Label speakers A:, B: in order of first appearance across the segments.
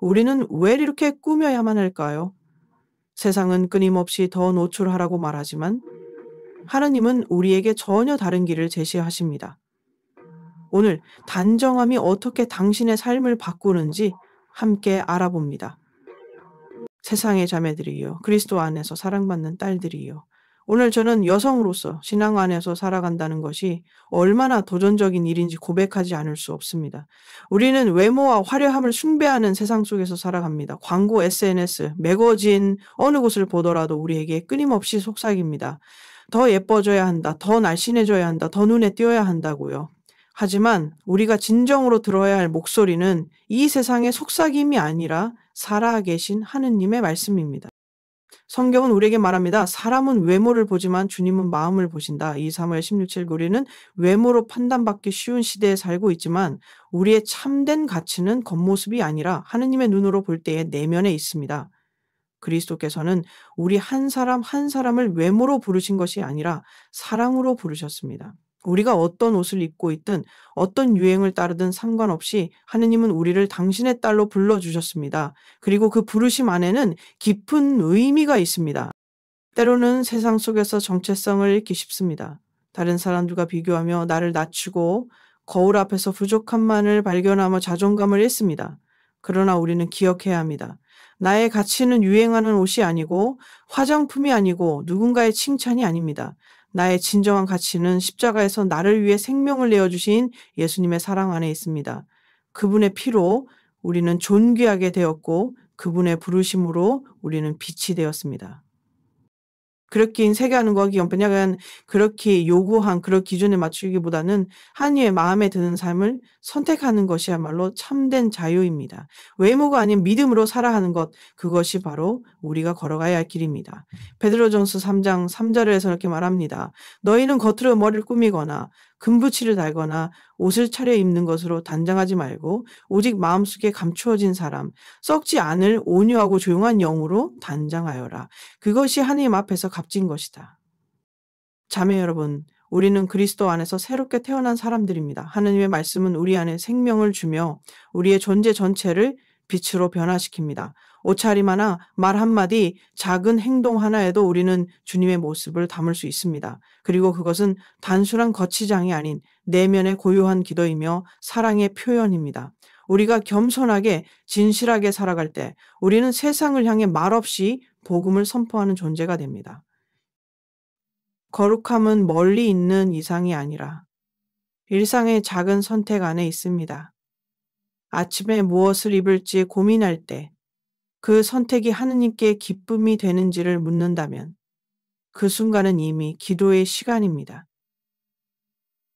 A: 우리는 왜 이렇게 꾸며야만 할까요? 세상은 끊임없이 더 노출하라고 말하지만 하느님은 우리에게 전혀 다른 길을 제시하십니다. 오늘 단정함이 어떻게 당신의 삶을 바꾸는지 함께 알아봅니다. 세상의 자매들이요, 그리스도 안에서 사랑받는 딸들이요. 오늘 저는 여성으로서 신앙 안에서 살아간다는 것이 얼마나 도전적인 일인지 고백하지 않을 수 없습니다. 우리는 외모와 화려함을 숭배하는 세상 속에서 살아갑니다. 광고, SNS, 매거진 어느 곳을 보더라도 우리에게 끊임없이 속삭입니다. 더 예뻐져야 한다, 더 날씬해져야 한다, 더 눈에 띄어야 한다고요. 하지만 우리가 진정으로 들어야 할 목소리는 이 세상의 속삭임이 아니라 살아계신 하느님의 말씀입니다. 성경은 우리에게 말합니다. 사람은 외모를 보지만 주님은 마음을 보신다. 이 사무엘 16절. 우리는 외모로 판단받기 쉬운 시대에 살고 있지만 우리의 참된 가치는 겉모습이 아니라 하느님의 눈으로 볼 때의 내면에 있습니다. 그리스도께서는 우리 한 사람 한 사람을 외모로 부르신 것이 아니라 사랑으로 부르셨습니다. 우리가 어떤 옷을 입고 있든 어떤 유행을 따르든 상관없이 하느님은 우리를 당신의 딸로 불러주셨습니다. 그리고 그 부르심 안에는 깊은 의미가 있습니다. 때로는 세상 속에서 정체성을 잃기 쉽습니다. 다른 사람들과 비교하며 나를 낮추고 거울 앞에서 부족함만을 발견하며 자존감을 잃습니다. 그러나 우리는 기억해야 합니다. 나의 가치는 유행하는 옷이 아니고 화장품이 아니고 누군가의 칭찬이 아닙니다. 나의 진정한 가치는 십자가에서 나를 위해 생명을 내어주신 예수님의 사랑 안에 있습니다. 그분의 피로 우리는 존귀하게 되었고 그분의 부르심으로 우리는 빛이 되었습니다. 그렇게 세계하는 거기 연변약은 그렇게 요구한 그런 기준에 맞추기보다는 하느님의 마음에 드는 삶을 선택하는 것이야말로 참된 자유입니다. 외모가 아닌 믿음으로 살아가는 것, 그것이 바로 우리가 걸어가야 할 길입니다. 베드로전서 3장 3절에서 이렇게 말합니다. 너희는 겉으로 머리를 꾸미거나 금붙이를 달거나 옷을 차려 입는 것으로 단장하지 말고 오직 마음속에 감추어진 사람, 썩지 않을 온유하고 조용한 영으로 단장하여라. 그것이 하느님 앞에서 값진 것이다. 자매 여러분, 우리는 그리스도 안에서 새롭게 태어난 사람들입니다. 하느님의 말씀은 우리 안에 생명을 주며 우리의 존재 전체를 빛으로 변화시킵니다. 옷차림 하나, 말 한마디, 작은 행동 하나에도 우리는 주님의 모습을 담을 수 있습니다. 그리고 그것은 단순한 거치장이 아닌 내면의 고요한 기도이며 사랑의 표현입니다. 우리가 겸손하게 진실하게 살아갈 때 우리는 세상을 향해 말없이 복음을 선포하는 존재가 됩니다. 거룩함은 멀리 있는 이상이 아니라 일상의 작은 선택 안에 있습니다. 아침에 무엇을 입을지 고민할 때 그 선택이 하느님께 기쁨이 되는지를 묻는다면 그 순간은 이미 기도의 시간입니다.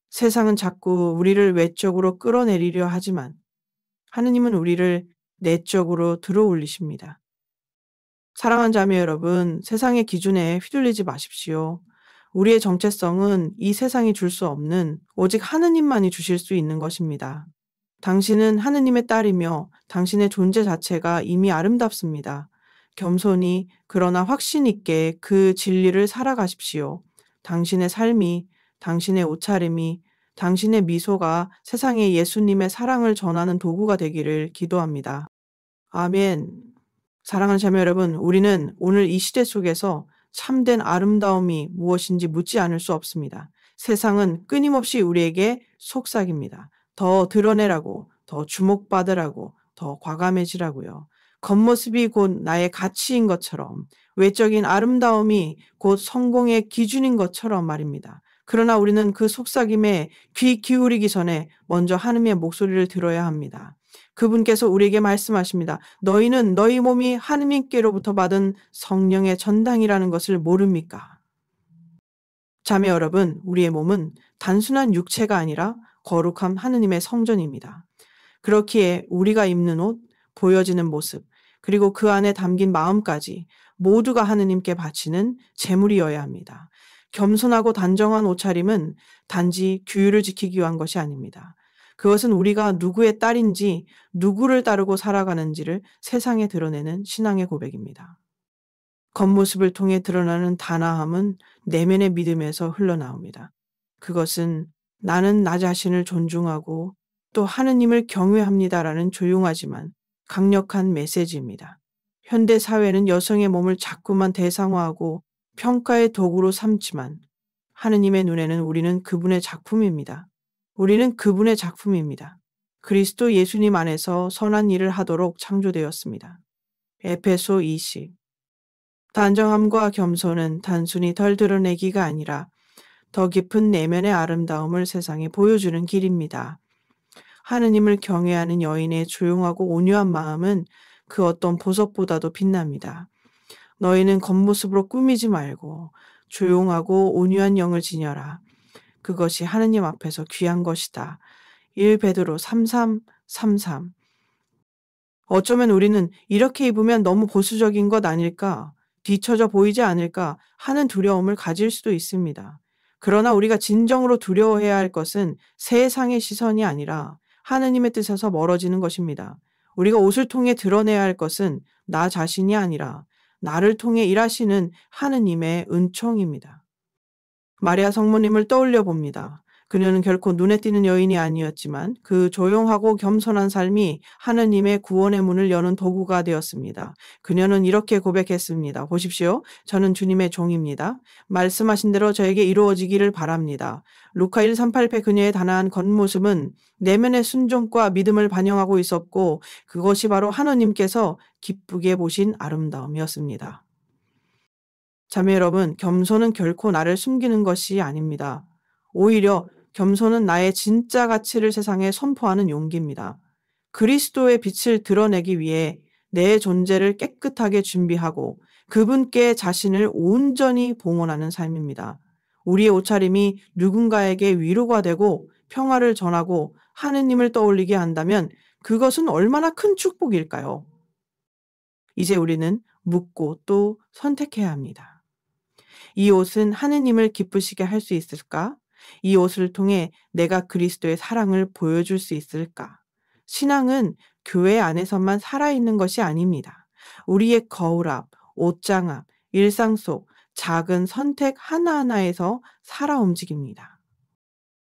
A: 세상은 자꾸 우리를 외적으로 끌어내리려 하지만 하느님은 우리를 내적으로 들어올리십니다. 사랑하는 자매 여러분, 세상의 기준에 휘둘리지 마십시오. 우리의 정체성은 이 세상이 줄 수 없는 오직 하느님만이 주실 수 있는 것입니다. 당신은 하느님의 딸이며 당신의 존재 자체가 이미 아름답습니다. 겸손히 그러나 확신 있게 그 진리를 살아가십시오. 당신의 삶이, 당신의 옷차림이, 당신의 미소가 세상에 예수님의 사랑을 전하는 도구가 되기를 기도합니다. 아멘. 사랑하는 자매 여러분, 우리는 오늘 이 시대 속에서 참된 아름다움이 무엇인지 묻지 않을 수 없습니다. 세상은 끊임없이 우리에게 속삭입니다. 더 드러내라고, 더 주목받으라고, 더 과감해지라고요. 겉모습이 곧 나의 가치인 것처럼, 외적인 아름다움이 곧 성공의 기준인 것처럼 말입니다. 그러나 우리는 그 속삭임에 귀 기울이기 전에 먼저 하느님의 목소리를 들어야 합니다. 그분께서 우리에게 말씀하십니다. 너희는 너희 몸이 하느님께로부터 받은 성령의 전당이라는 것을 모릅니까? 자매 여러분, 우리의 몸은 단순한 육체가 아니라 거룩한 하느님의 성전입니다. 그렇기에 우리가 입는 옷, 보여지는 모습, 그리고 그 안에 담긴 마음까지 모두가 하느님께 바치는 제물이어야 합니다. 겸손하고 단정한 옷차림은 단지 규율을 지키기 위한 것이 아닙니다. 그것은 우리가 누구의 딸인지, 누구를 따르고 살아가는지를 세상에 드러내는 신앙의 고백입니다. 겉모습을 통해 드러나는 단아함은 내면의 믿음에서 흘러나옵니다. 그것은 나는 나 자신을 존중하고 또 하느님을 경외합니다라는 조용하지만 강력한 메시지입니다. 현대 사회는 여성의 몸을 자꾸만 대상화하고 평가의 도구로 삼지만 하느님의 눈에는 우리는 그분의 작품입니다. 우리는 그분의 작품입니다. 그리스도 예수님 안에서 선한 일을 하도록 창조되었습니다. 에페소 20. 단정함과 겸손은 단순히 덜 드러내기가 아니라 더 깊은 내면의 아름다움을 세상에 보여주는 길입니다. 하느님을 경외하는 여인의 조용하고 온유한 마음은 그 어떤 보석보다도 빛납니다. 너희는 겉모습으로 꾸미지 말고 조용하고 온유한 영을 지녀라. 그것이 하느님 앞에서 귀한 것이다. 1 베드로 33:33. 어쩌면 우리는 이렇게 입으면 너무 보수적인 것 아닐까, 뒤처져 보이지 않을까 하는 두려움을 가질 수도 있습니다. 그러나 우리가 진정으로 두려워해야 할 것은 세상의 시선이 아니라 하느님의 뜻에서 멀어지는 것입니다. 우리가 옷을 통해 드러내야 할 것은 나 자신이 아니라 나를 통해 일하시는 하느님의 은총입니다. 마리아 성모님을 떠올려 봅니다. 그녀는 결코 눈에 띄는 여인이 아니었지만 그 조용하고 겸손한 삶이 하느님의 구원의 문을 여는 도구가 되었습니다. 그녀는 이렇게 고백했습니다. 보십시오. 저는 주님의 종입니다. 말씀하신 대로 저에게 이루어지기를 바랍니다. 루카 1:38배 그녀의 단아한 겉모습은 내면의 순종과 믿음을 반영하고 있었고 그것이 바로 하느님께서 기쁘게 보신 아름다움이었습니다. 자매 여러분, 겸손은 결코 나를 숨기는 것이 아닙니다. 오히려 겸손은 나의 진짜 가치를 세상에 선포하는 용기입니다. 그리스도의 빛을 드러내기 위해 내 존재를 깨끗하게 준비하고 그분께 자신을 온전히 봉헌하는 삶입니다. 우리의 옷차림이 누군가에게 위로가 되고 평화를 전하고 하느님을 떠올리게 한다면 그것은 얼마나 큰 축복일까요? 이제 우리는 묻고 또 선택해야 합니다. 이 옷은 하느님을 기쁘시게 할 수 있을까? 이 옷을 통해 내가 그리스도의 사랑을 보여줄 수 있을까? 신앙은 교회 안에서만 살아있는 것이 아닙니다. 우리의 거울 앞, 옷장 앞, 일상 속 작은 선택 하나하나에서 살아 움직입니다.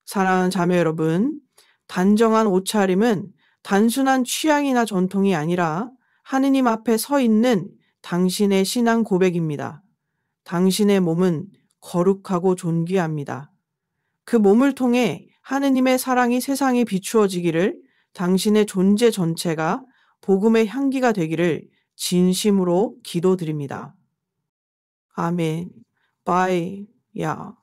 A: 사랑하는 자매 여러분, 단정한 옷차림은 단순한 취향이나 전통이 아니라 하느님 앞에 서 있는 당신의 신앙 고백입니다. 당신의 몸은 거룩하고 존귀합니다. 그 몸을 통해 하느님의 사랑이 세상에 비추어지기를, 당신의 존재 전체가 복음의 향기가 되기를 진심으로 기도드립니다. 아멘. 바이. 야.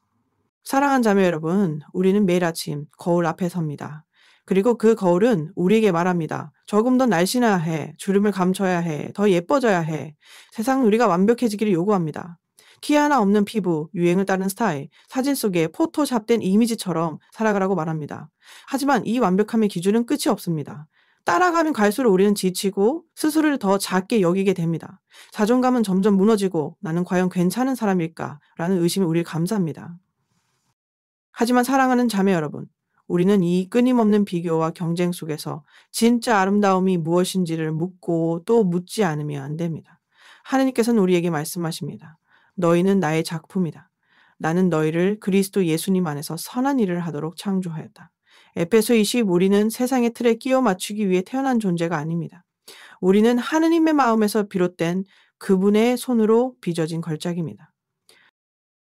A: 사랑하는 자매 여러분, 우리는 매일 아침 거울 앞에 섭니다. 그리고 그 거울은 우리에게 말합니다. 조금 더 날씬해야 해. 주름을 감춰야 해. 더 예뻐져야 해. 세상은 우리가 완벽해지기를 요구합니다. 티 하나 없는 피부, 유행을 따른 스타일, 사진 속에 포토샵된 이미지처럼 살아가라고 말합니다. 하지만 이 완벽함의 기준은 끝이 없습니다. 따라가면 갈수록 우리는 지치고 스스로를 더 작게 여기게 됩니다. 자존감은 점점 무너지고 나는 과연 괜찮은 사람일까? 라는 의심이 우리를 감싸합니다. 하지만 사랑하는 자매 여러분, 우리는 이 끊임없는 비교와 경쟁 속에서 진짜 아름다움이 무엇인지를 묻고 또 묻지 않으면 안 됩니다. 하느님께서는 우리에게 말씀하십니다. 너희는 나의 작품이다. 나는 너희를 그리스도 예수님 안에서 선한 일을 하도록 창조하였다. 에페소 20, 우리는 세상의 틀에 끼워 맞추기 위해 태어난 존재가 아닙니다. 우리는 하느님의 마음에서 비롯된 그분의 손으로 빚어진 걸작입니다.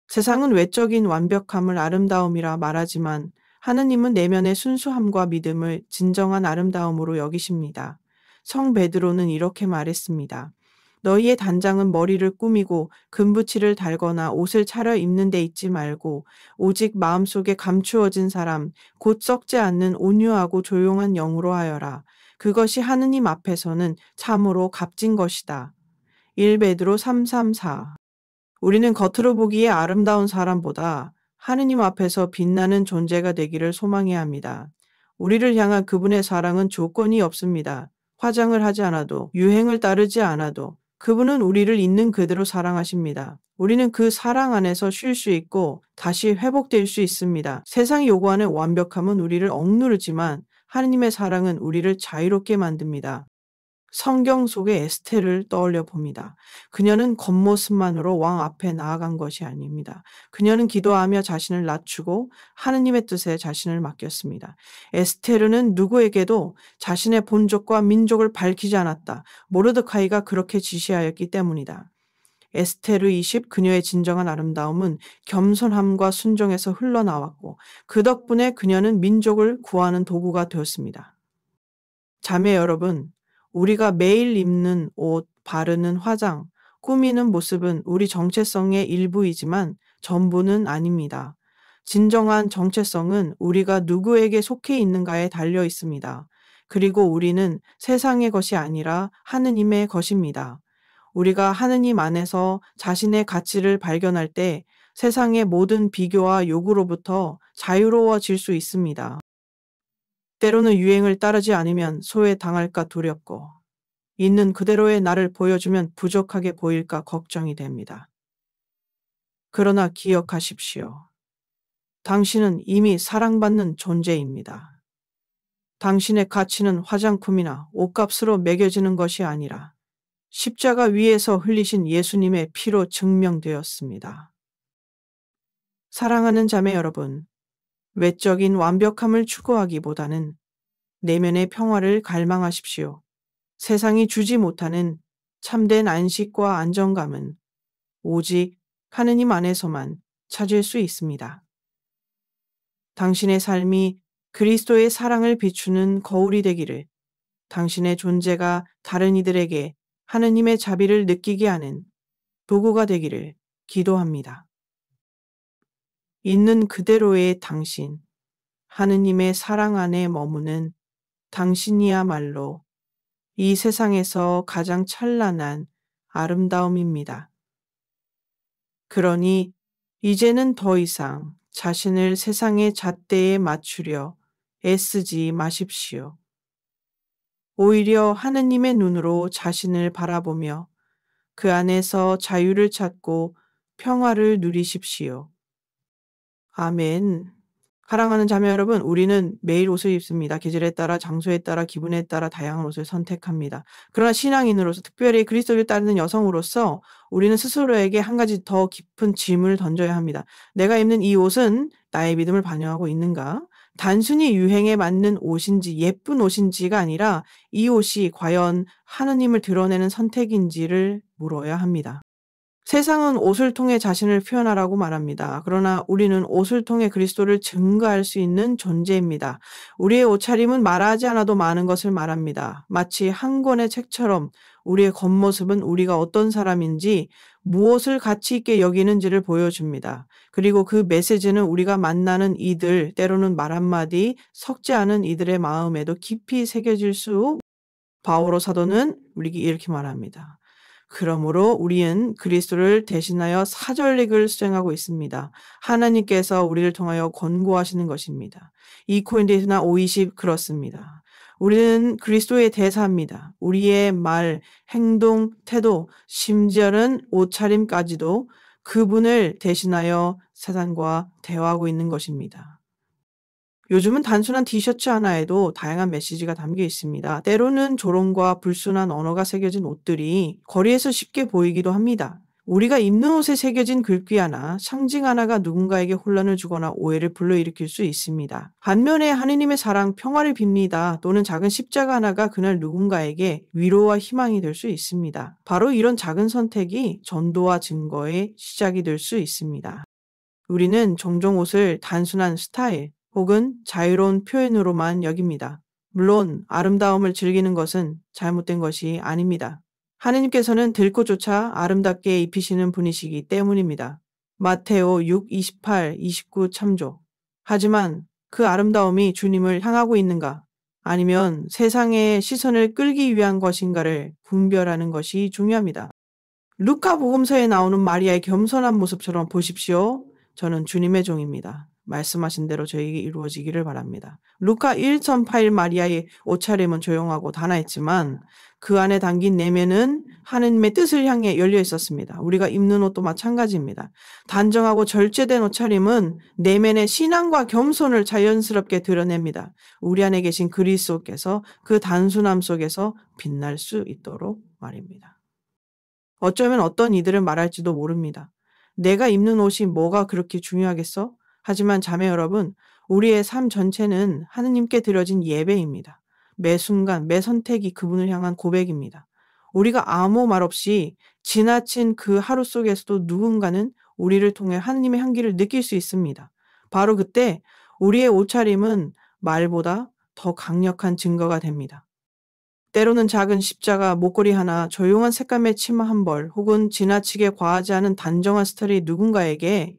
A: 세상은 외적인 완벽함을 아름다움이라 말하지만 하느님은 내면의 순수함과 믿음을 진정한 아름다움으로 여기십니다. 성 베드로는 이렇게 말했습니다. 너희의 단장은 머리를 꾸미고 금붙이를 달거나 옷을 차려 입는 데 있지 말고 오직 마음속에 감추어진 사람 곧 썩지 않는 온유하고 조용한 영으로 하여라. 그것이 하느님 앞에서는 참으로 값진 것이다. 1 베드로 3:3-4. 우리는 겉으로 보기에 아름다운 사람보다 하느님 앞에서 빛나는 존재가 되기를 소망해야 합니다. 우리를 향한 그분의 사랑은 조건이 없습니다. 화장을 하지 않아도, 유행을 따르지 않아도 그분은 우리를 있는 그대로 사랑하십니다. 우리는 그 사랑 안에서 쉴 수 있고 다시 회복될 수 있습니다. 세상이 요구하는 완벽함은 우리를 억누르지만 하느님의 사랑은 우리를 자유롭게 만듭니다. 성경 속의 에스테를 떠올려 봅니다. 그녀는 겉모습만으로 왕 앞에 나아간 것이 아닙니다. 그녀는 기도하며 자신을 낮추고 하느님의 뜻에 자신을 맡겼습니다. 에스테르는 누구에게도 자신의 본족과 민족을 밝히지 않았다. 모르드카이가 그렇게 지시하였기 때문이다. 에스테르 20 그녀의 진정한 아름다움은 겸손함과 순종에서 흘러나왔고 그 덕분에 그녀는 민족을 구하는 도구가 되었습니다. 자매 여러분, 우리가 매일 입는 옷, 바르는 화장, 꾸미는 모습은 우리 정체성의 일부이지만 전부는 아닙니다. 진정한 정체성은 우리가 누구에게 속해 있는가에 달려 있습니다. 그리고 우리는 세상의 것이 아니라 하느님의 것입니다. 우리가 하느님 안에서 자신의 가치를 발견할 때 세상의 모든 비교와 요구로부터 자유로워질 수 있습니다. 때로는 유행을 따르지 않으면 소외당할까 두렵고 있는 그대로의 나를 보여주면 부족하게 보일까 걱정이 됩니다. 그러나 기억하십시오. 당신은 이미 사랑받는 존재입니다. 당신의 가치는 화장품이나 옷값으로 매겨지는 것이 아니라 십자가 위에서 흘리신 예수님의 피로 증명되었습니다. 사랑하는 자매 여러분, 외적인 완벽함을 추구하기보다는 내면의 평화를 갈망하십시오. 세상이 주지 못하는 참된 안식과 안정감은 오직 하느님 안에서만 찾을 수 있습니다. 당신의 삶이 그리스도의 사랑을 비추는 거울이 되기를, 당신의 존재가 다른 이들에게 하느님의 자비를 느끼게 하는 도구가 되기를 기도합니다. 있는 그대로의 당신, 하느님의 사랑 안에 머무는 당신이야말로 이 세상에서 가장 찬란한 아름다움입니다. 그러니 이제는 더 이상 자신을 세상의 잣대에 맞추려 애쓰지 마십시오. 오히려 하느님의 눈으로 자신을 바라보며 그 안에서 자유를 찾고 평화를 누리십시오. 아멘. 사랑하는 자매 여러분, 우리는 매일 옷을 입습니다. 계절에 따라, 장소에 따라, 기분에 따라 다양한 옷을 선택합니다. 그러나 신앙인으로서, 특별히 그리스도를 따르는 여성으로서 우리는 스스로에게 한 가지 더 깊은 질문을 던져야 합니다. 내가 입는 이 옷은 나의 믿음을 반영하고 있는가? 단순히 유행에 맞는 옷인지 예쁜 옷인지가 아니라 이 옷이 과연 하느님을 드러내는 선택인지를 물어야 합니다. 세상은 옷을 통해 자신을 표현하라고 말합니다. 그러나 우리는 옷을 통해 그리스도를 증거할 수 있는 존재입니다. 우리의 옷차림은 말하지 않아도 많은 것을 말합니다. 마치 한 권의 책처럼 우리의 겉모습은 우리가 어떤 사람인지 무엇을 가치 있게 여기는지를 보여줍니다. 그리고 그 메시지는 우리가 만나는 이들, 때로는 말 한마디 섞지 않은 이들의 마음에도 깊이 새겨질 수, 바오로 사도는 우리에게 이렇게 말합니다. 그러므로 우리는 그리스도를 대신하여 사절직을 수행하고 있습니다. 하나님께서 우리를 통하여 권고하시는 것입니다. 2코린토서나 5:20 그렇습니다. 우리는 그리스도의 대사입니다. 우리의 말, 행동, 태도, 심지어는 옷차림까지도 그분을 대신하여 세상과 대화하고 있는 것입니다. 요즘은 단순한 티셔츠 하나에도 다양한 메시지가 담겨 있습니다. 때로는 조롱과 불순한 언어가 새겨진 옷들이 거리에서 쉽게 보이기도 합니다. 우리가 입는 옷에 새겨진 글귀 하나, 상징 하나가 누군가에게 혼란을 주거나 오해를 불러일으킬 수 있습니다. 반면에 하느님의 사랑, 평화를 빕니다. 또는 작은 십자가 하나가 그날 누군가에게 위로와 희망이 될 수 있습니다. 바로 이런 작은 선택이 전도와 증거의 시작이 될 수 있습니다. 우리는 종종 옷을 단순한 스타일, 혹은 자유로운 표현으로만 여깁니다. 물론 아름다움을 즐기는 것은 잘못된 것이 아닙니다. 하느님께서는 들꽃조차 아름답게 입히시는 분이시기 때문입니다. 마테오 6, 28, 29 참조. 하지만 그 아름다움이 주님을 향하고 있는가? 아니면 세상의 시선을 끌기 위한 것인가를 분별하는 것이 중요합니다. 루카 복음서에 나오는 마리아의 겸손한 모습처럼 보십시오. 저는 주님의 종입니다. 말씀하신 대로 저에게 이루어지기를 바랍니다. 루카 1:8 마리아의 옷차림은 조용하고 단아했지만 그 안에 담긴 내면은 하느님의 뜻을 향해 열려 있었습니다. 우리가 입는 옷도 마찬가지입니다. 단정하고 절제된 옷차림은 내면의 신앙과 겸손을 자연스럽게 드러냅니다. 우리 안에 계신 그리스도께서 그 단순함 속에서 빛날 수 있도록 말입니다. 어쩌면 어떤 이들은 말할지도 모릅니다. 내가 입는 옷이 뭐가 그렇게 중요하겠어? 하지만 자매 여러분, 우리의 삶 전체는 하느님께 드려진 예배입니다. 매 순간, 매 선택이 그분을 향한 고백입니다. 우리가 아무 말 없이 지나친 그 하루 속에서도 누군가는 우리를 통해 하느님의 향기를 느낄 수 있습니다. 바로 그때 우리의 옷차림은 말보다 더 강력한 증거가 됩니다. 때로는 작은 십자가, 목걸이 하나, 조용한 색감의 치마 한 벌, 혹은 지나치게 과하지 않은 단정한 스타일이 누군가에게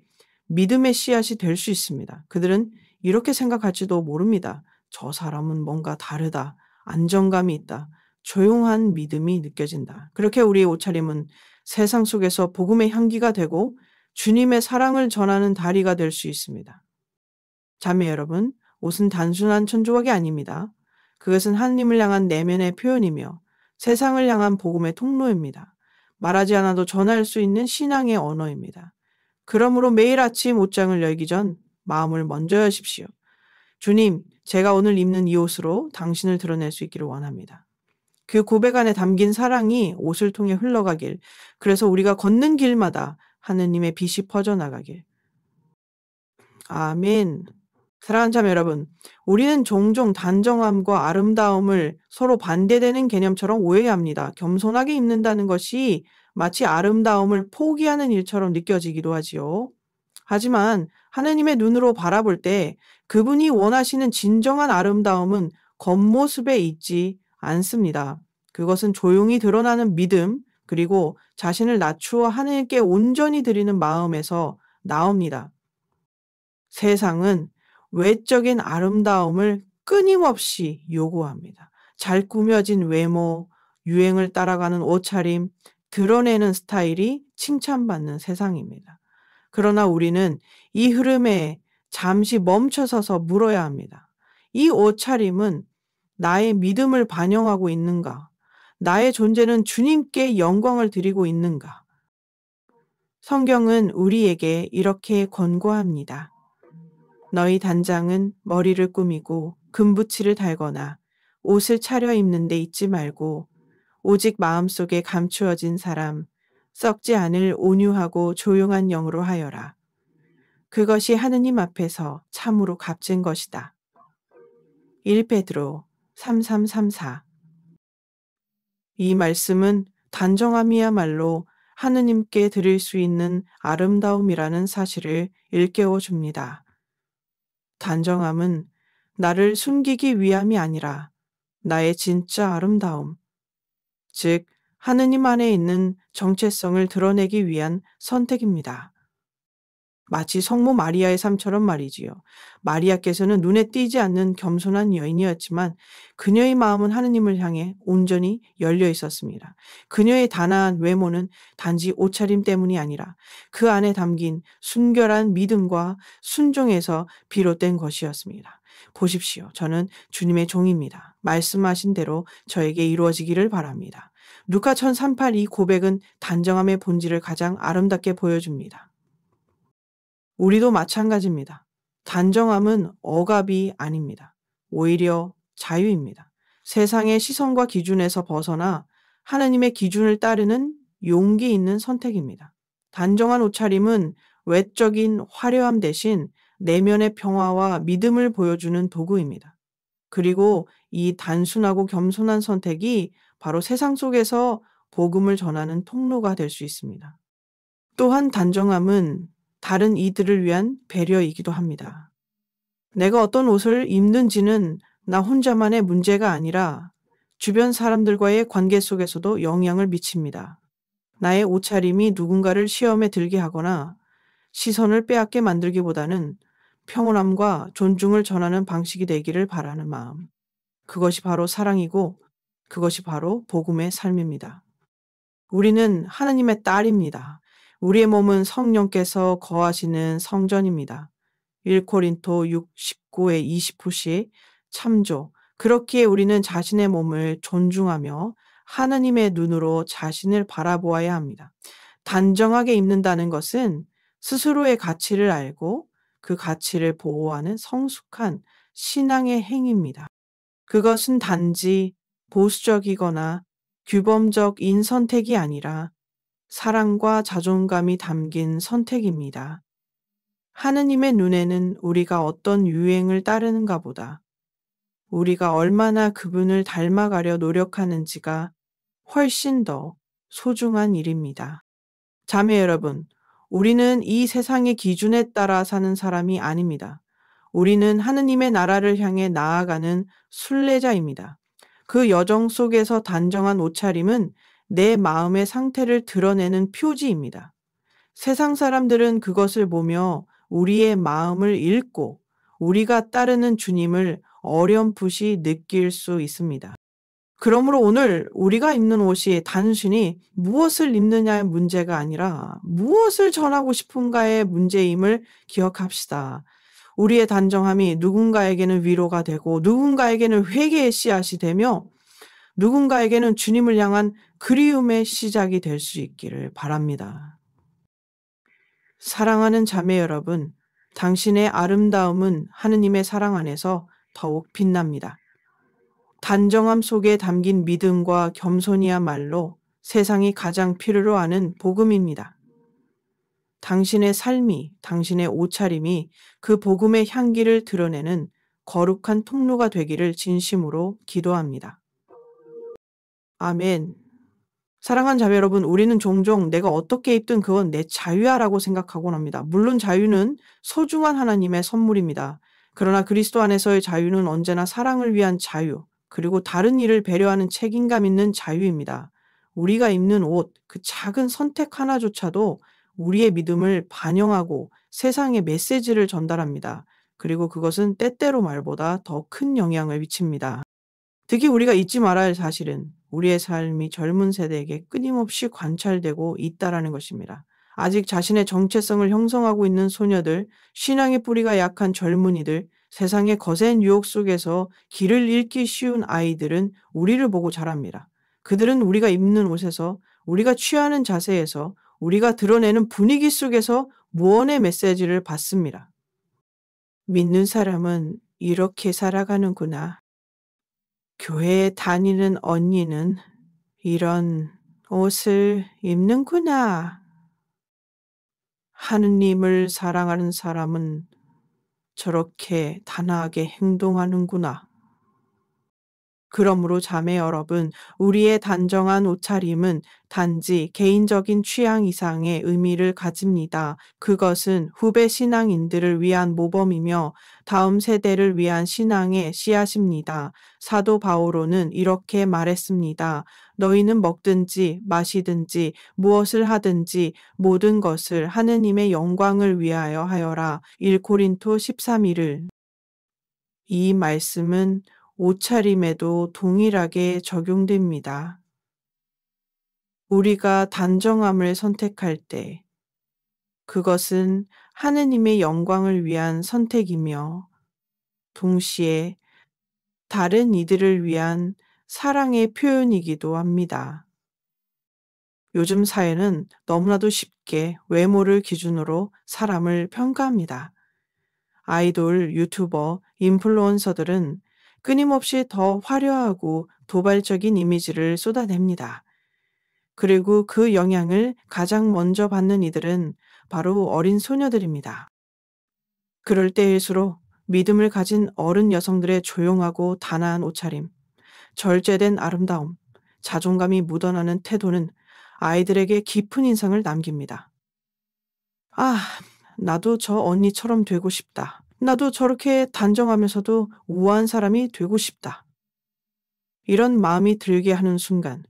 A: 믿음의 씨앗이 될 수 있습니다. 그들은 이렇게 생각할지도 모릅니다. 저 사람은 뭔가 다르다. 안정감이 있다. 조용한 믿음이 느껴진다. 그렇게 우리의 옷차림은 세상 속에서 복음의 향기가 되고 주님의 사랑을 전하는 다리가 될 수 있습니다. 자매 여러분, 옷은 단순한 천조각이 아닙니다. 그것은 하느님을 향한 내면의 표현이며 세상을 향한 복음의 통로입니다. 말하지 않아도 전할 수 있는 신앙의 언어입니다. 그러므로 매일 아침 옷장을 열기 전 마음을 먼저 여십시오. 주님, 제가 오늘 입는 이 옷으로 당신을 드러낼 수 있기를 원합니다. 그 고백 안에 담긴 사랑이 옷을 통해 흘러가길, 그래서 우리가 걷는 길마다 하느님의 빛이 퍼져나가길. 아멘. 사랑하는 자매 여러분, 우리는 종종 단정함과 아름다움을 서로 반대되는 개념처럼 오해합니다. 겸손하게 입는다는 것이 마치 아름다움을 포기하는 일처럼 느껴지기도 하지요. 하지만 하느님의 눈으로 바라볼 때 그분이 원하시는 진정한 아름다움은 겉모습에 있지 않습니다. 그것은 조용히 드러나는 믿음, 그리고 자신을 낮추어 하느님께 온전히 드리는 마음에서 나옵니다. 세상은 외적인 아름다움을 끊임없이 요구합니다. 잘 꾸며진 외모, 유행을 따라가는 옷차림, 드러내는 스타일이 칭찬받는 세상입니다. 그러나 우리는 이 흐름에 잠시 멈춰서서 물어야 합니다. 이 옷차림은 나의 믿음을 반영하고 있는가? 나의 존재는 주님께 영광을 드리고 있는가? 성경은 우리에게 이렇게 권고합니다. 너희 단장은 머리를 꾸미고 금붙이를 달거나 옷을 차려입는 데 있지 말고 오직 마음속에 감추어진 사람, 썩지 않을 온유하고 조용한 영으로 하여라. 그것이 하느님 앞에서 참으로 값진 것이다. 1베드로 3334. 이 말씀은 단정함이야말로 하느님께 드릴 수 있는 아름다움이라는 사실을 일깨워 줍니다. 단정함은 나를 숨기기 위함이 아니라 나의 진짜 아름다움, 즉 하느님 안에 있는 정체성을 드러내기 위한 선택입니다. 마치 성모 마리아의 삶처럼 말이지요. 마리아께서는 눈에 띄지 않는 겸손한 여인이었지만 그녀의 마음은 하느님을 향해 온전히 열려 있었습니다. 그녀의 단아한 외모는 단지 옷차림 때문이 아니라 그 안에 담긴 순결한 믿음과 순종에서 비롯된 것이었습니다. 보십시오. 저는 주님의 종입니다. 말씀하신 대로 저에게 이루어지기를 바랍니다. 루카 1038 이 고백은 단정함의 본질을 가장 아름답게 보여줍니다. 우리도 마찬가지입니다. 단정함은 억압이 아닙니다. 오히려 자유입니다. 세상의 시선과 기준에서 벗어나 하느님의 기준을 따르는 용기 있는 선택입니다. 단정한 옷차림은 외적인 화려함 대신 내면의 평화와 믿음을 보여주는 도구입니다. 그리고 이 단순하고 겸손한 선택이 바로 세상 속에서 복음을 전하는 통로가 될 수 있습니다. 또한 단정함은 다른 이들을 위한 배려이기도 합니다. 내가 어떤 옷을 입는지는 나 혼자만의 문제가 아니라 주변 사람들과의 관계 속에서도 영향을 미칩니다. 나의 옷차림이 누군가를 시험에 들게 하거나 시선을 빼앗게 만들기보다는 평온함과 존중을 전하는 방식이 되기를 바라는 마음. 그것이 바로 사랑이고 그것이 바로 복음의 삶입니다. 우리는 하느님의 딸입니다. 우리의 몸은 성령께서 거하시는 성전입니다. 1코린토 6, 19에 20호씩 참조. 그렇기에 우리는 자신의 몸을 존중하며 하느님의 눈으로 자신을 바라보아야 합니다. 단정하게 입는다는 것은 스스로의 가치를 알고 그 가치를 보호하는 성숙한 신앙의 행위입니다. 그것은 단지 보수적이거나 규범적인 선택이 아니라 사랑과 자존감이 담긴 선택입니다. 하느님의 눈에는 우리가 어떤 유행을 따르는가 보다 우리가 얼마나 그분을 닮아가려 노력하는지가 훨씬 더 소중한 일입니다. 자매 여러분, 우리는 이 세상의 기준에 따라 사는 사람이 아닙니다. 우리는 하느님의 나라를 향해 나아가는 순례자입니다. 그 여정 속에서 단정한 옷차림은 내 마음의 상태를 드러내는 표지입니다. 세상 사람들은 그것을 보며 우리의 마음을 읽고 우리가 따르는 주님을 어렴풋이 느낄 수 있습니다. 그러므로 오늘 우리가 입는 옷이 단순히 무엇을 입느냐의 문제가 아니라 무엇을 전하고 싶은가의 문제임을 기억합시다. 우리의 단정함이 누군가에게는 위로가 되고 누군가에게는 회개의 씨앗이 되며 누군가에게는 주님을 향한 그리움의 시작이 될 수 있기를 바랍니다. 사랑하는 자매 여러분, 당신의 아름다움은 하느님의 사랑 안에서 더욱 빛납니다. 단정함 속에 담긴 믿음과 겸손이야말로 세상이 가장 필요로 하는 복음입니다. 당신의 삶이, 당신의 옷차림이 그 복음의 향기를 드러내는 거룩한 통로가 되기를 진심으로 기도합니다. 아멘. 사랑하는 자매 여러분, 우리는 종종 내가 어떻게 입든 그건 내 자유야라고 생각하곤 합니다. 물론 자유는 소중한 하나님의 선물입니다. 그러나 그리스도 안에서의 자유는 언제나 사랑을 위한 자유, 그리고 다른 이를 배려하는 책임감 있는 자유입니다. 우리가 입는 옷, 그 작은 선택 하나조차도 우리의 믿음을 반영하고 세상에 메시지를 전달합니다. 그리고 그것은 때때로 말보다 더 큰 영향을 미칩니다. 특히 우리가 잊지 말아야 할 사실은 우리의 삶이 젊은 세대에게 끊임없이 관찰되고 있다라는 것입니다. 아직 자신의 정체성을 형성하고 있는 소녀들, 신앙의 뿌리가 약한 젊은이들, 세상의 거센 유혹 속에서 길을 잃기 쉬운 아이들은 우리를 보고 자랍니다. 그들은 우리가 입는 옷에서, 우리가 취하는 자세에서, 우리가 드러내는 분위기 속에서 무언의 메시지를 받습니다. 믿는 사람은 이렇게 살아가는구나. 교회에 다니는 언니는 이런 옷을 입는구나. 하느님을 사랑하는 사람은 저렇게 단아하게 행동하는구나. 그러므로 자매 여러분, 우리의 단정한 옷차림은 단지 개인적인 취향 이상의 의미를 가집니다. 그것은 후배 신앙인들을 위한 모범이며 다음 세대를 위한 신앙의 씨앗입니다. 사도 바오로는 이렇게 말했습니다. 너희는 먹든지 마시든지 무엇을 하든지 모든 것을 하느님의 영광을 위하여 하여라. 1고린토 13일을. 이 말씀은 옷차림에도 동일하게 적용됩니다. 우리가 단정함을 선택할 때 그것은 하느님의 영광을 위한 선택이며 동시에 다른 이들을 위한 사랑의 표현이기도 합니다. 요즘 사회는 너무나도 쉽게 외모를 기준으로 사람을 평가합니다. 아이돌, 유튜버, 인플루언서들은 끊임없이 더 화려하고 도발적인 이미지를 쏟아냅니다. 그리고 그 영향을 가장 먼저 받는 이들은 바로 어린 소녀들입니다. 그럴 때일수록 믿음을 가진 어른 여성들의 조용하고 단아한 옷차림, 절제된 아름다움, 자존감이 묻어나는 태도는 아이들에게 깊은 인상을 남깁니다. 아, 나도 저 언니처럼 되고 싶다. 나도 저렇게 단정하면서도 우아한 사람이 되고 싶다. 이런 마음이 들게 하는 순간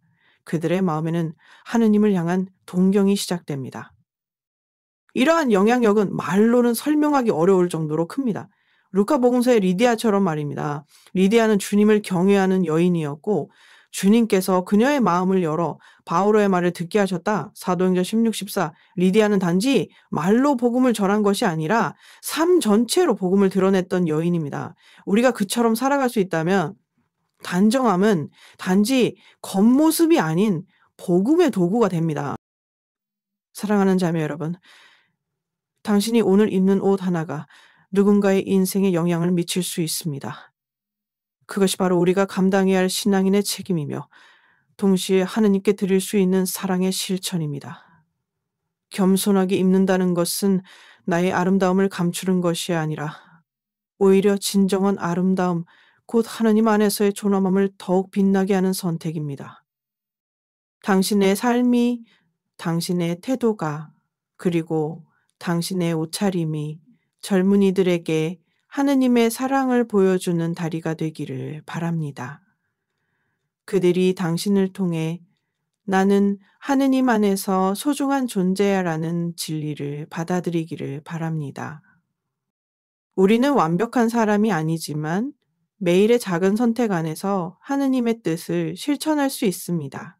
A: 그들의 마음에는 하느님을 향한 동경이 시작됩니다. 이러한 영향력은 말로는 설명하기 어려울 정도로 큽니다. 루카복음서의 리디아처럼 말입니다. 리디아는 주님을 경외하는 여인이었고 주님께서 그녀의 마음을 열어 바오로의 말을 듣게 하셨다. 사도행전 16, 14. 리디아는 단지 말로 복음을 전한 것이 아니라 삶 전체로 복음을 드러냈던 여인입니다. 우리가 그처럼 살아갈 수 있다면 단정함은 단지 겉모습이 아닌 복음의 도구가 됩니다. 사랑하는 자매 여러분, 당신이 오늘 입는 옷 하나가 누군가의 인생에 영향을 미칠 수 있습니다. 그것이 바로 우리가 감당해야 할 신앙인의 책임이며 동시에 하느님께 드릴 수 있는 사랑의 실천입니다. 겸손하게 입는다는 것은 나의 아름다움을 감추는 것이 아니라 오히려 진정한 아름다움, 곧 하느님 안에서의 존엄함을 더욱 빛나게 하는 선택입니다. 당신의 삶이, 당신의 태도가, 그리고 당신의 옷차림이 젊은이들에게 하느님의 사랑을 보여주는 다리가 되기를 바랍니다. 그들이 당신을 통해 나는 하느님 안에서 소중한 존재야라는 진리를 받아들이기를 바랍니다. 우리는 완벽한 사람이 아니지만 매일의 작은 선택 안에서 하느님의 뜻을 실천할 수 있습니다.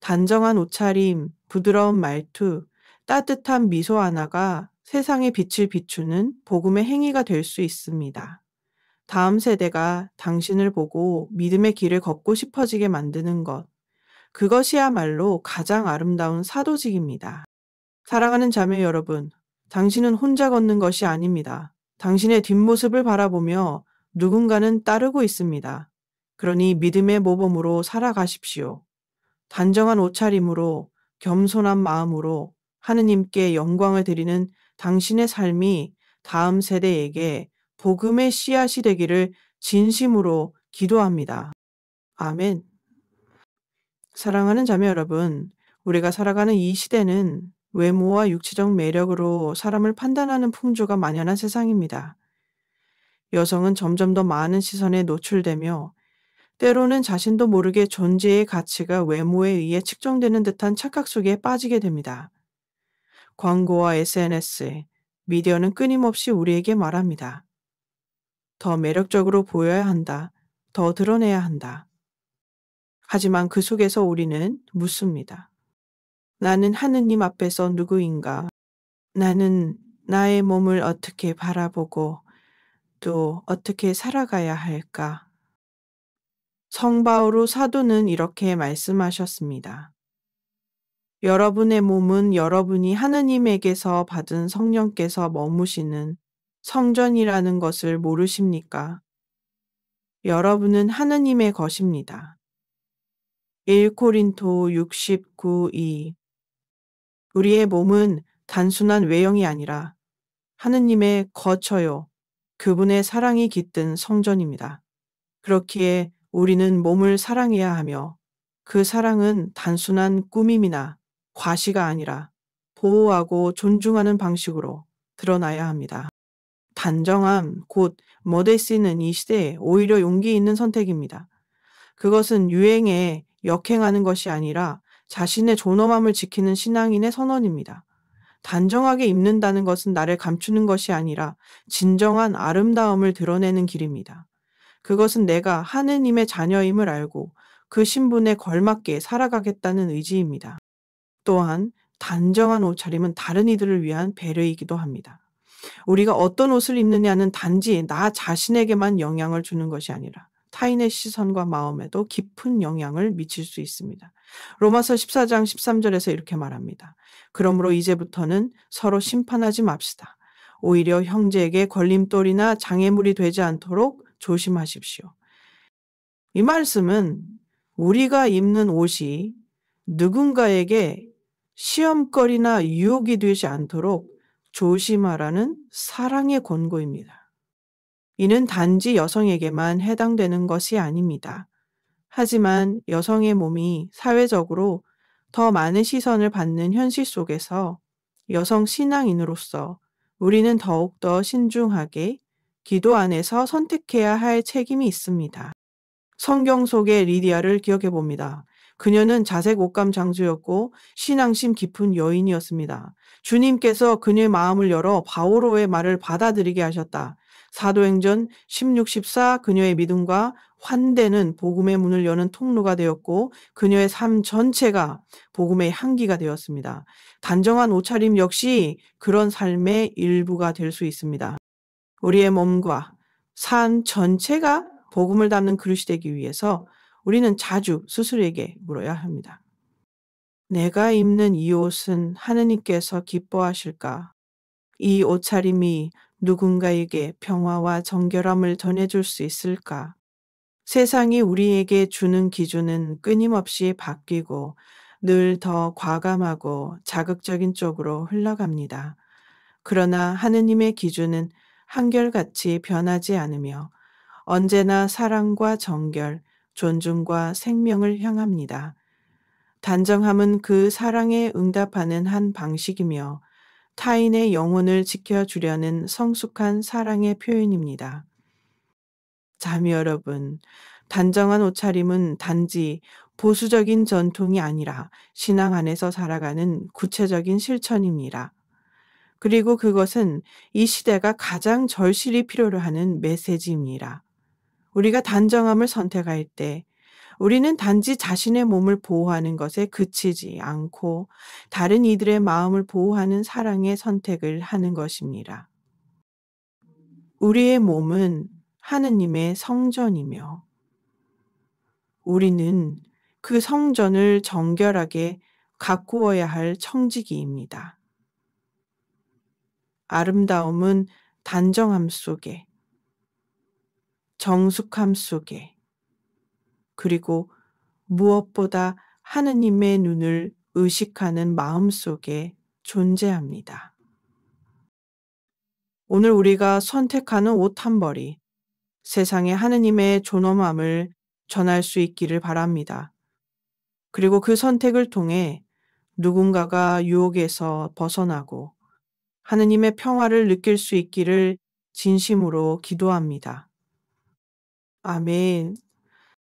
A: 단정한 옷차림, 부드러운 말투, 따뜻한 미소 하나가 세상의 빛을 비추는 복음의 행위가 될 수 있습니다. 다음 세대가 당신을 보고 믿음의 길을 걷고 싶어지게 만드는 것, 그것이야말로 가장 아름다운 사도직입니다. 사랑하는 자매 여러분, 당신은 혼자 걷는 것이 아닙니다. 당신의 뒷모습을 바라보며 누군가는 따르고 있습니다. 그러니 믿음의 모범으로 살아가십시오. 단정한 옷차림으로, 겸손한 마음으로 하느님께 영광을 드리는 당신의 삶이 다음 세대에게 복음의 씨앗이 되기를 진심으로 기도합니다. 아멘. 사랑하는 자매 여러분, 우리가 살아가는 이 시대는 외모와 육체적 매력으로 사람을 판단하는 풍조가 만연한 세상입니다. 여성은 점점 더 많은 시선에 노출되며 때로는 자신도 모르게 존재의 가치가 외모에 의해 측정되는 듯한 착각 속에 빠지게 됩니다. 광고와 SNS, 미디어는 끊임없이 우리에게 말합니다. 더 매력적으로 보여야 한다. 더 드러내야 한다. 하지만 그 속에서 우리는 묻습니다. 나는 하느님 앞에서 누구인가? 나는 나의 몸을 어떻게 바라보고 또 어떻게 살아가야 할까? 성바오로 사도는 이렇게 말씀하셨습니다. 여러분의 몸은 여러분이 하느님에게서 받은 성령께서 머무시는 성전이라는 것을 모르십니까? 여러분은 하느님의 것입니다. 1코린토 69:2 우리의 몸은 단순한 외형이 아니라 하느님의 거처요, 그분의 사랑이 깃든 성전입니다. 그렇기에 우리는 몸을 사랑해야 하며 그 사랑은 단순한 꾸밈이나 과시가 아니라 보호하고 존중하는 방식으로 드러나야 합니다. 단정함, 곧 모데시는 이 시대에 오히려 용기 있는 선택입니다. 그것은 유행에 역행하는 것이 아니라 자신의 존엄함을 지키는 신앙인의 선언입니다. 단정하게 입는다는 것은 나를 감추는 것이 아니라 진정한 아름다움을 드러내는 길입니다. 그것은 내가 하느님의 자녀임을 알고 그 신분에 걸맞게 살아가겠다는 의지입니다. 또한 단정한 옷차림은 다른 이들을 위한 배려이기도 합니다. 우리가 어떤 옷을 입느냐는 단지 나 자신에게만 영향을 주는 것이 아니라 타인의 시선과 마음에도 깊은 영향을 미칠 수 있습니다. 로마서 14장 13절에서 이렇게 말합니다. 그러므로 이제부터는 서로 심판하지 맙시다. 오히려 형제에게 걸림돌이나 장애물이 되지 않도록 조심하십시오. 이 말씀은 우리가 입는 옷이 누군가에게 시험거리나 유혹이 되지 않도록 조심하라는 사랑의 권고입니다. 이는 단지 여성에게만 해당되는 것이 아닙니다. 하지만 여성의 몸이 사회적으로 더 많은 시선을 받는 현실 속에서 여성 신앙인으로서 우리는 더욱더 신중하게 기도 안에서 선택해야 할 책임이 있습니다. 성경 속의 리디아를 기억해 봅니다. 그녀는 자색 옷감 장수였고 신앙심 깊은 여인이었습니다. 주님께서 그녀의 마음을 열어 바오로의 말을 받아들이게 하셨다. 사도행전 16, 14 그녀의 믿음과 환대는 복음의 문을 여는 통로가 되었고 그녀의 삶 전체가 복음의 향기가 되었습니다. 단정한 옷차림 역시 그런 삶의 일부가 될 수 있습니다. 우리의 몸과 삶 전체가 복음을 담는 그릇이 되기 위해서 우리는 자주 스스로에게 물어야 합니다. 내가 입는 이 옷은 하느님께서 기뻐하실까? 이 옷차림이 누군가에게 평화와 정결함을 전해줄 수 있을까? 세상이 우리에게 주는 기준은 끊임없이 바뀌고 늘 더 과감하고 자극적인 쪽으로 흘러갑니다. 그러나 하느님의 기준은 한결같이 변하지 않으며 언제나 사랑과 정결, 존중과 생명을 향합니다. 단정함은 그 사랑에 응답하는 한 방식이며 타인의 영혼을 지켜주려는 성숙한 사랑의 표현입니다. 자매 여러분, 단정한 옷차림은 단지 보수적인 전통이 아니라 신앙 안에서 살아가는 구체적인 실천입니다. 그리고 그것은 이 시대가 가장 절실히 필요로 하는 메시지입니다. 우리가 단정함을 선택할 때 우리는 단지 자신의 몸을 보호하는 것에 그치지 않고 다른 이들의 마음을 보호하는 사랑의 선택을 하는 것입니다. 우리의 몸은 하느님의 성전이며 우리는 그 성전을 정결하게 가꾸어야 할 청지기입니다. 아름다움은 단정함 속에, 정숙함 속에, 그리고 무엇보다 하느님의 눈을 의식하는 마음 속에 존재합니다. 오늘 우리가 선택하는 옷 한 벌이 세상에 하느님의 존엄함을 전할 수 있기를 바랍니다. 그리고 그 선택을 통해 누군가가 유혹에서 벗어나고 하느님의 평화를 느낄 수 있기를 진심으로 기도합니다. 아멘.